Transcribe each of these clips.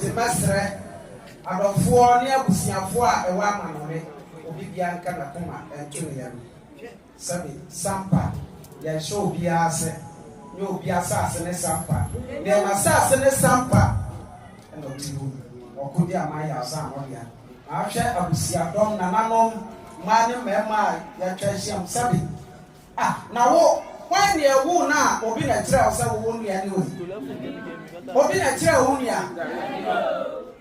Timasre, Adolfo, near Busiafua, a woman, Obibian Kanakuma, and Julian. Sabi, Sampa, ya show Biase, no Biasas and a Sampa. There must assassin a Sampa, and Otibu, or Kudia Maya Samoria. I share Abusia Dom Nananom, Mani Mema, Yachasham Sabi. Ah, now, when you woo now, or be a trail, so won't be anyway. Or be a trail, Unia.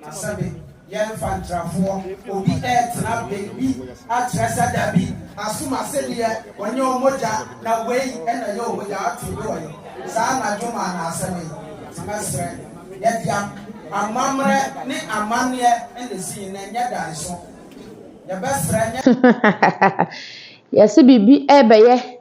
Nasabi, young Fantrafo, or be at now, baby, at Trasadabi, as soon as Celia, when your moja, now way, and I know without you doing. Sana Juma and Asami, Master, yet young, a mamma, Nick Amania, and the scene, and yet I saw your best friend. Yes, be ebe.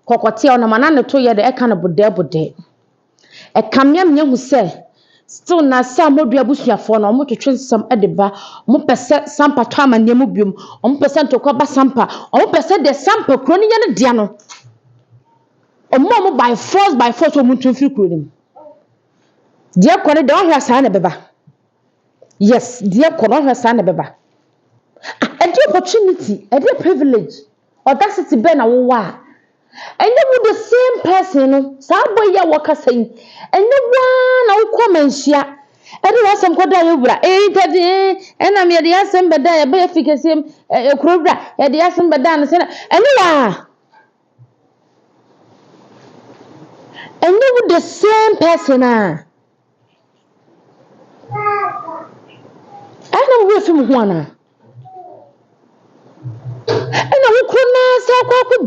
Kokotia na manane to ye de eka na bude e kamyam nya hu se still na Sammor dua busuafo na omo twetwe nsam e de ba omo pese sampa to amane mu biom omo pese ntokwa ba sampa omo pese de sampa kro ni ye ne dia no omo by force omo tumfiri kro nim dia kone de ohwa sa na beba yes dia kone ohwa sa na beba a the opportunity a the privilege audacity be na wo wa. And you with the same person, Saboy Waka saying, and the one I'll come and share. And you have some Kodayubra, and I'm the Assam Badaya, Beficasim, a Krobra, at the Assam Badan, and you are. And you with the same person, I know with him one. And I could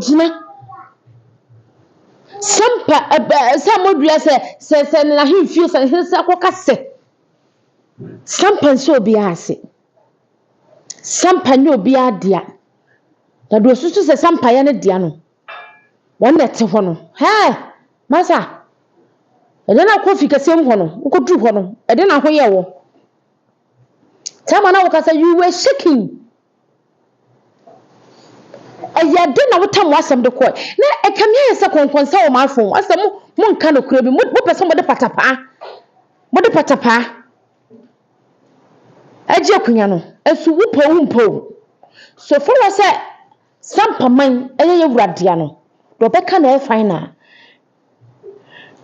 not say, Sampa Sammor dua se na himfio se hisa akoka se Sampa nso obi ase Sampa ne obi adia na do susu se Sampa ya ne dia no won na te ho no masa ede na kofi kasem ho no ukodu ho no ede na hoye wo tama na wokasa you were shaking aya de na wotam wasam de koy na ekamia yesa konkonsa wo mafon asam mo nka no kura bi mo pese mo de patapa aje kunya no asu wupo so for was say Sampa man eye wuradia no do beka na e final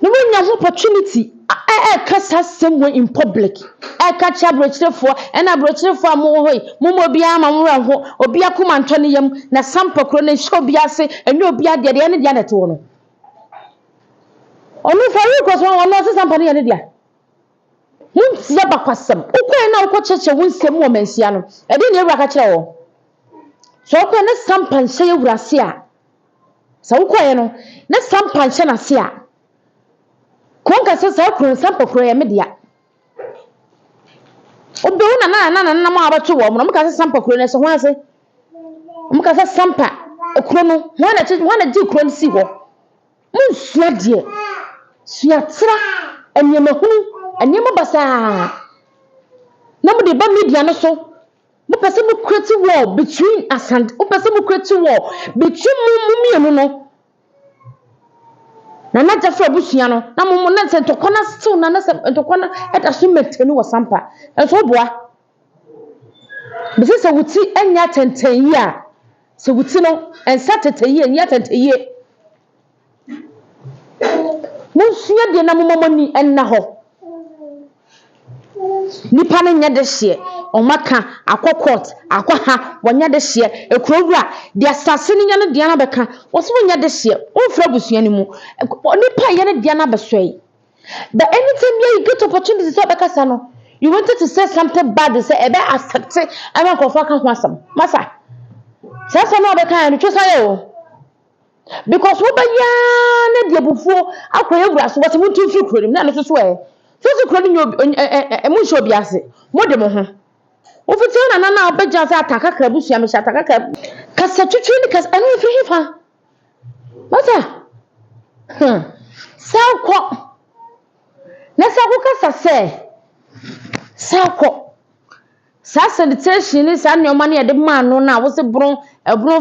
no nya opportunity kasa somewhere in public catch up for and a brochure for mo bi ama mo ho obi akoma ntone yam na Sampa kro na show bi ase ene obi ade de ene dia na te wo no onu for you cause one no Sampa ne ene dia huntia bakwasam ukwe na ukocheche wunsem wo mansia no ede ne ewura ka kire wo so ukwe na Sampa nse ewura se a so ukwe no na Sampa nse na se a konka se kro Sampa kro ya media obe una na ma abatu wo mo mka se Sampa kro na se ho ase mka se Sampa kro no ho na ji kro nsi ho munsua de suatra anyema hunu anyema basa na mo de ba media no so mo pese mo create war between Asante mo pese mo create war between mu no na jafa busua no na mo na se ntokona still na ntokona eta so metenu wo Sampa enso boa bese se wuti enya tenten yi a se wuti no ensa teten yi enya tenten yi munsua de na momomani enna ho nipa na nya de hye omaka akokot akwaha wonya de hye ekurowura de asase ni nya ne de na beka wo so wonya de hye onfra busua ni mu nipa ye ne de na besoi but anytime you get opportunity to beka sa no you wanted to say something bad say ebe accept ama kofa ka ho asam masa sasa no beka no twosa ye o because wo ba ya na de bufuo akoye wura so wo se mutu fi kurom na no so e so kro ni mu sho bi ase mo de mo ho wo fiti na obeja se ataka kra busua me ataka kasa twetwe ni kasa anu fi hifa mata sako na sako kasa se sako sasa the tension is an your money at the man no na wo se bron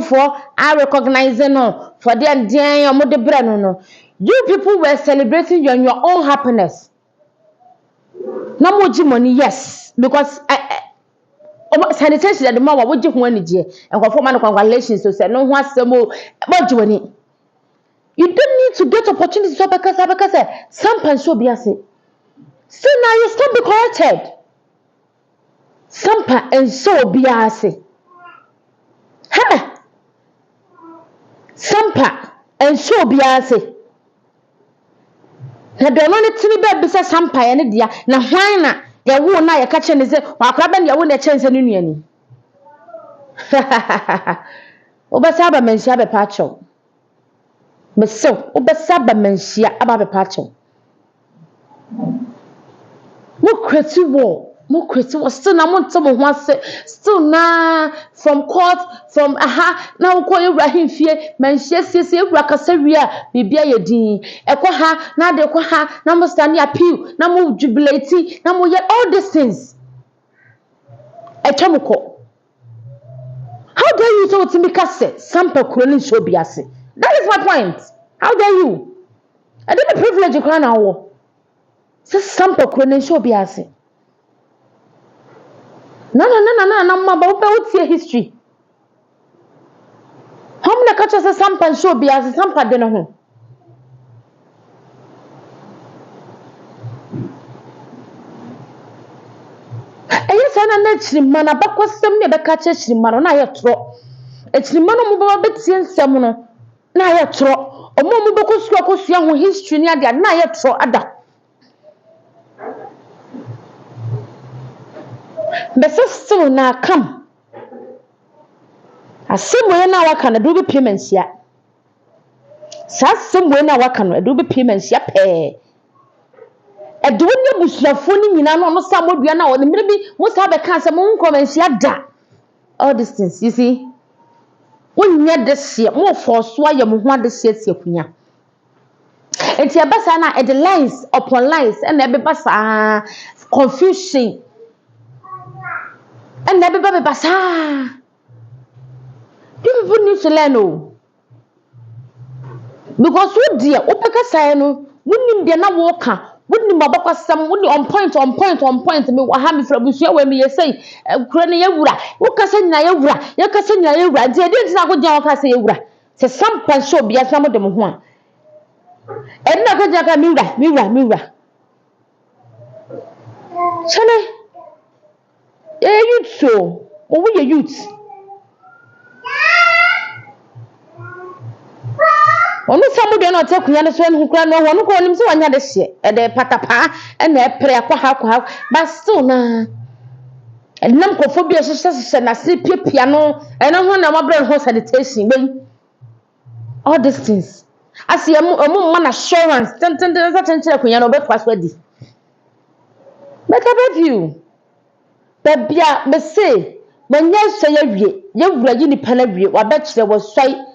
for I recognize no for their dear your mother brand no you people were celebrating your own happiness na mo gi money yes because sanitation at the mama would you want to and conform and congratulations to say no what's the more about you don't need to get opportunities because some can show be a say so now you still be corrected some and so be a say ha some and so be a say na do no ne tini be bisa some ne dia na hwan na ya wo na ya ka che ne se wa akra ba ne ya wo na che nse ne nuani obasa ba menhia be pa acho meso obasa ba menhia aba be pa acho mo kreti wo still na mo ntemo ho ase still na from court from na wo ko Ibrahim fie menhia siesie ewura kasa wi a bibia ye din ekọ ha na de ekọ ha na mo stand appeal na mo jubilate na mo ye all these things etomko. How dare you so to me kase sampa kroni show biase? That is my point. How dare you? I didn't privilege you crown awo. Say sampa kroni show biase. No mama ba utie history. How many catch say sampa show biase sampa de no ho. Na chirima na bakwasem ne beka chirima no na ye tro echirima no mo ba betie nsem no na ye tro omo mo bekosu akosua ho history ni ade na ye tro ada besesto na kam asemo na waka na do be payment ya sasemo na waka no do be payment ya pe Edwin buslafo ni nyina no samodua na woni mire bi mo sa be kan se mo nkomansia da all these things you see wonya de se mo force wa ye mo ho ade se kunya enti abasa na the lines upon lines and ebe basa confusion and ebe basa people need to learn because wo dia opeka sai no wonim de na wo ka wouldn't mabaka some would on point me wa ha me fra busua we me yesai kura ne yewura wo kasa nyina yewura ye kasa nyina yewura de ntina ko gyan wo kasa yewura se sampan show bia sam de mo ho a enna ko gyan ka miwura chale youth so o wo ye youth onu samu de na takunya ne so en hukura no ho no ko nim se wanya de hye e de patapa e na e pre akwa ha but still na enam kofo bi hye na se piapia no e na ho na mabre ho sanitation gbe all these things asi emu man assurance tenten kunya no be pass di better view bebia be say manya so ye wura yi ni pana wie wa be kire wo soi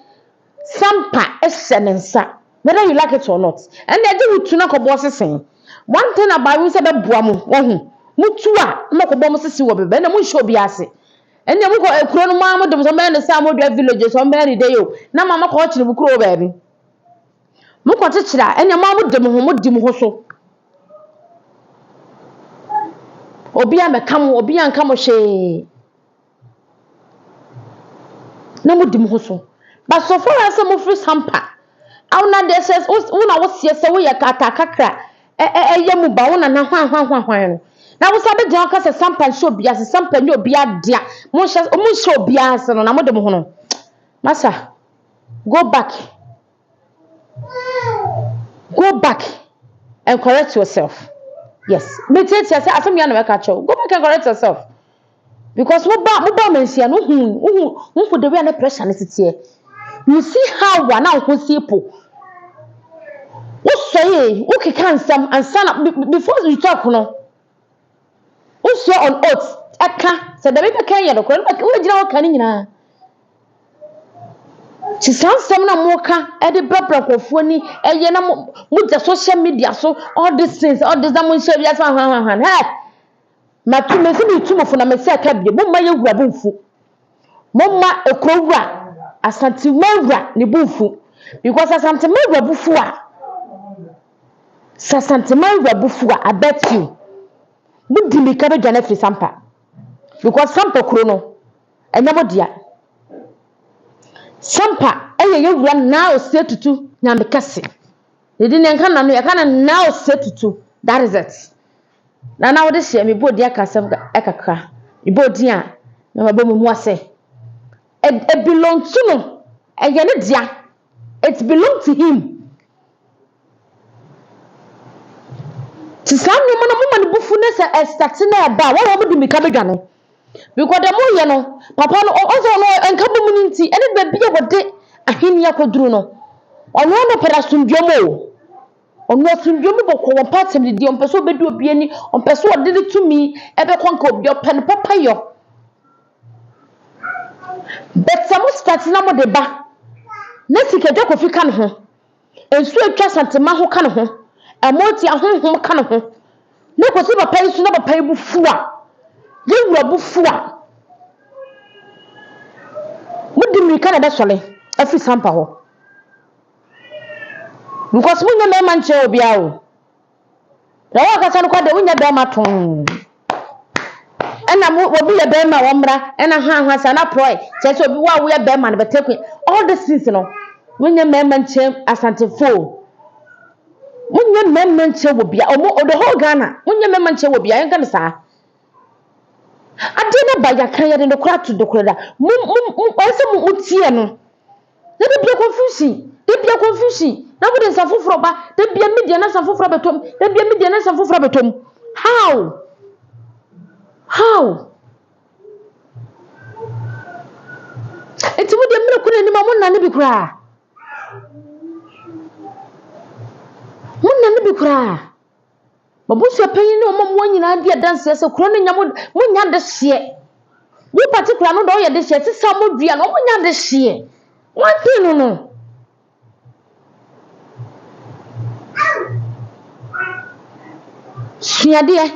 sampa essenensa whether you like it or not and they do to na kobo sesen one thing about you say be boa mo wo mutu a mo kobo mo sesi wo bebe na mo show bi ase and dem ko ekuro no ma mo dem so me na say mo do village so me ni dey yo na mama ko kire bukuro ba bi mo ko kire and ma mo dem ho mo dim ho so obi a mekam obi an kam hwe na mo dim ho so but so far as mo free sampa awna de says una wo sie se wo ye kata kakra ye mu ba wona na hwan no na wo sabe gyan ka se sampa show bia se sampa ni obi adia mo show bia se no na mo de mo ho no masa go back and correct yourself yes me tell you say afem ya na make go back and correct yourself because mo ba mensia no hu the way na pressure na sitie. You see how one now who see po. What say? Okay, can some and stand up before you talk no. What's your on oath? Eka said the baby can you no but we jina kan nyina. She sounds some na moka e de brebra kofo ni eye na mo the social media so all these things all this that mo share ya han hey matu me se bi tumo fo na me se aka bi mo ma ye wura bunfu mo ma okrowura Asante mawura ne bufu because asante mawura bufu a I bet you Budi mi ka be dwane free sampa because sampa kuro no enya modia sampa eye yewura na osetutu nya mekase dedi ne nka na no yakana na osetutu that is it na wo de hye me bodi akasem ekaka me bodi a na mabom mu ase it belongs to no eye ne dia it belongs to him. Tisam no mama no bufu ne se estati na eba wo mo di mika bedwane because the mo ye no papa no also no enka bomu ni nti ene be bia wode ahini akoduru no ono no pera sundwomo ono sundwomo boko won patem di on peso bedu obi ani on peso ode de tumi ebe kwanka obi open papa yo but some start na mo de ba na sikejo kofi kan ho ensu atwa santema ho kan ho emoti ahonhom kan ho na kosi papa yi su na papa yi bu fuwa yewura bu fuwa mudi mi kan da sole afi sampa ho because munya me manche obi awo rawa ka san ko de unya be maton ena mo obi ye be ma womra ena ha sana proy chese obi wa wo ye be ma na beteku all the things no munya me manche asante fo munya me manche obi a omo the whole Ghana munya me manche obi a yenka sa ade na ba ya kan ye de kura to de kura da mu ose mu tie no na de bia confusion na wo de safoforo ba de bia media na safoforo betom de bia media na safoforo betom how eti wo de mre kura ni ma mo na ne bi kura babusu apanyin ne omam nyina dia dance ese kura ne nyamo mo nya de hye wo particular no do ye de hye ti samo dua no mo nya de hye one thing no suade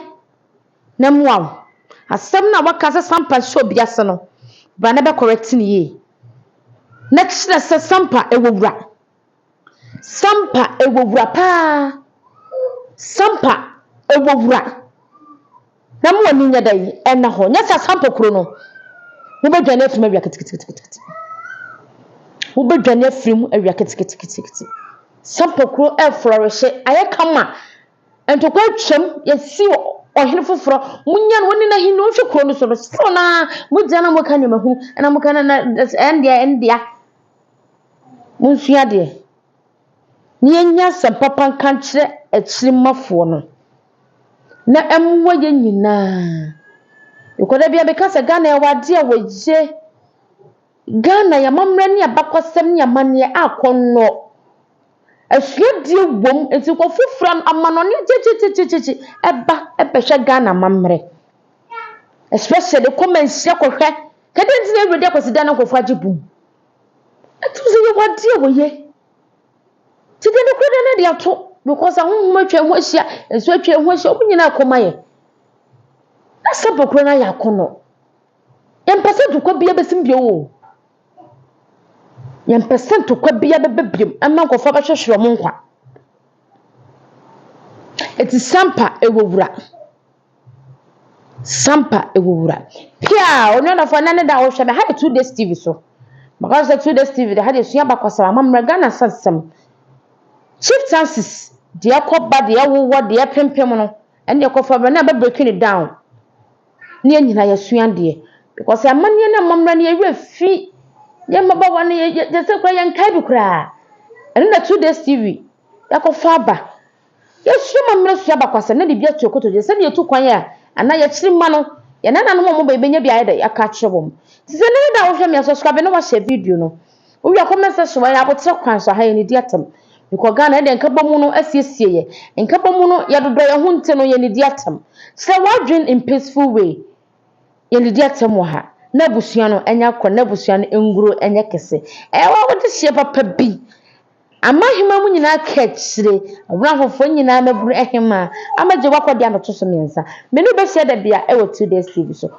na muaw asem na waka se sampa so biase no ba na be correct ni ye next na se sampa ewowura pa sampa ewowura na mo ni nya dai ena ho nya sa sampa kuro no wo be dwane afim awia kitikiti wo be dwane afim awia kitikiti sampa kuro e flourish aye kama entokwa twem yesi ohene foforo munya no woni na hinu hwe kuro no so na mugya na moka nyamahu na moka na endia munsua de nyenya sampapa kan kire achirimafo no na emwa ye nyina ikoda bia bekasa Ghana ya wade a waje Ghana ya mamra ni abakosem ni amane akonno asua die wom enti ko fofran amanone chichichichichi eba ebehwe Ghana mamre especially comments yakohwe kede ntine ewede akosida na nkofo agibum atuze ye wade a woye tide no kwede na dia to because ahonhom atwa ho ahia enso atwa ho ahia omunyina akomaye na sabokro na yakono yempese dukwa bia besim bio o yempese dukwa bia bebebiem ama nkofo ba hwehwere mo nkwa eti sampa ewowura pia onyo na fo na ne da wo hwe me ha 2 days TV so because the 2 days TV they had a sua bakwasa mamra Ghana sansem chief chances de akoba de awowo de apempem no ene ekofa ba na ba break it down ne anyina yasua de because amane na mamra ne yewe fi ye maba wane ye se kwa yankai bi kura ene na 2 days TV yakofa ba yasua mamra sua bakwasa na de bia tuokoto je se ne yetu kwan ya ana ye chirima no ye nana no mo ba benya bia ye aka kyerewom ti se ne da wo hwe me subscribe no wa share video no wo ya comment section wa ya botre kwan so ha ye ne di atam because Ghana de nkabomu no asiesie ye nkabomu no ya dodo ye ho nte no ye ne di atam se wadwen in peaceful way ye ne di atam wo ha na busua no enya kɔ na busua no enguro enya kese wa wo de hye papa bi amahima mu nyina ka kyire awrafofo nyina maburu ehema amaje wakɔde anoto so mensa menu be hye da bia e wo 2 days TV so